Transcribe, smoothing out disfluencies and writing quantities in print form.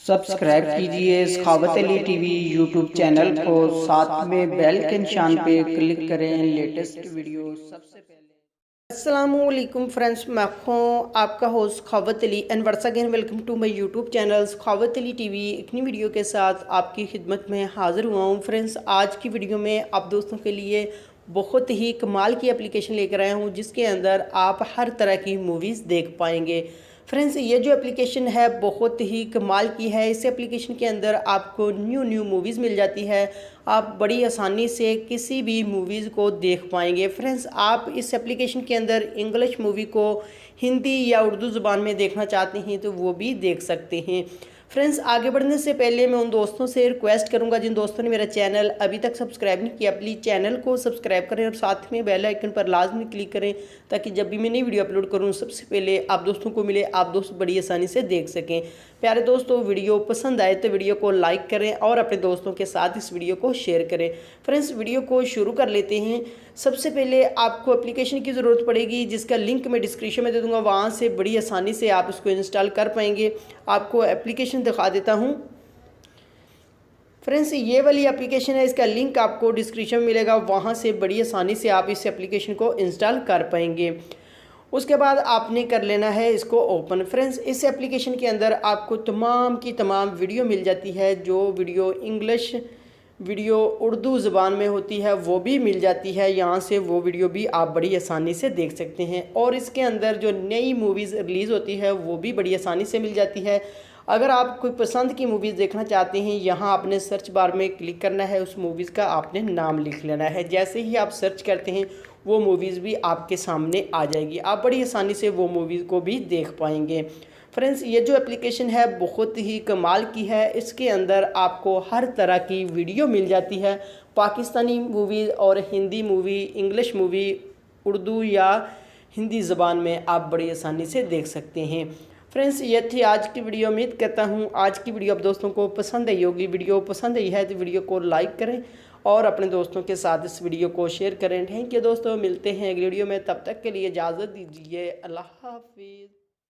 Subscribe कीजिए सखावत Ali TV YouTube channel को, साथ में बेल के निशान पे क्लिक करें लेटेस्ट वीडियो सबसे पहले। अस्सलामुअलैकुम फ्रेंड्स, मैं हूँ आपका host Sakhawat Ali and once again welcome to my YouTube channel Sakhawat Ali TV. एक नई वीडियो के साथ आपकी खिदमत में हाज़िर हुआ हूँ। फ्रेंड्स, आज की वीडियो में आप दोस्तों के लिए बहुत ही कमाल की एप्लीकेशन लेकर आया हूँ जिसके अंदर आप हर तरह की मूवीज़ देख पाएंगे। फ्रेंड्स, ये जो एप्लीकेशन है बहुत ही कमाल की है। इस एप्लीकेशन के अंदर आपको न्यू मूवीज़ मिल जाती है। आप बड़ी आसानी से किसी भी मूवीज़ को देख पाएंगे। फ्रेंड्स, आप इस एप्लीकेशन के अंदर इंग्लिश मूवी को हिंदी या उर्दू ज़ुबान में देखना चाहते हैं तो वो भी देख सकते हैं। फ्रेंड्स, आगे बढ़ने से पहले मैं उन दोस्तों से रिक्वेस्ट करूंगा जिन दोस्तों ने मेरा चैनल अभी तक सब्सक्राइब नहीं किया, प्लीज़ चैनल को सब्सक्राइब करें और साथ में बेल आइकन पर लाजमी क्लिक करें ताकि जब भी मैं नई वीडियो अपलोड करूं सबसे पहले आप दोस्तों को मिले, आप दोस्त बड़ी आसानी से देख सकें। प्यारे दोस्तों, वीडियो पसंद आए तो वीडियो को लाइक करें और अपने दोस्तों के साथ इस वीडियो को शेयर करें। फ्रेंड्स, वीडियो को शुरू कर लेते हैं। सबसे पहले आपको एप्लीकेशन की ज़रूरत पड़ेगी जिसका लिंक मैं डिस्क्रिप्शन में दे दूँगा, वहाँ से बड़ी आसानी से आप इसको इंस्टॉल कर पाएंगे। आपको एप्लीकेशन दिखा देता हूँ। फ्रेंड्स, ये वाली एप्लीकेशन है, इसका लिंक आपको डिस्क्रिप्शन में मिलेगा, वहाँ से बड़ी आसानी से आप इस एप्लीकेशन को इंस्टॉल कर पाएंगे। उसके बाद आपने कर लेना है इसको ओपन। फ्रेंड्स, इस एप्लीकेशन के अंदर आपको तमाम की तमाम वीडियो मिल जाती है। जो वीडियो इंग्लिश वीडियो उर्दू ज़बान में होती है वो भी मिल जाती है। यहाँ से वो वीडियो भी आप बड़ी आसानी से देख सकते हैं और इसके अंदर जो नई मूवीज़ रिलीज़ होती है वो भी बड़ी आसानी से मिल जाती है। अगर आप कोई पसंद की मूवीज़ देखना चाहते हैं, यहाँ आपने सर्च बार में क्लिक करना है, उस मूवीज़ का आपने नाम लिख लेना है। जैसे ही आप सर्च करते हैं वो मूवीज़ भी आपके सामने आ जाएगी, आप बड़ी आसानी से वो मूवीज़ को भी देख पाएंगे। फ्रेंड्स, ये जो एप्लीकेशन है बहुत ही कमाल की है। इसके अंदर आपको हर तरह की वीडियो मिल जाती है, पाकिस्तानी मूवी और Hindi movie, English movie, Urdu या हिंदी ज़बान में आप बड़ी आसानी से देख सकते हैं। फ्रेंड्स, ये थी आज की वीडियो। उम्मीद करता हूँ आज की वीडियो आप दोस्तों को पसंद आई होगी। वीडियो पसंद आई है तो वीडियो को लाइक करें और अपने दोस्तों के साथ इस वीडियो को शेयर करें। थैंक यू दोस्तों, मिलते हैं अगली वीडियो में, तब तक के लिए इजाज़त दीजिए। अल्लाह हाफिज़।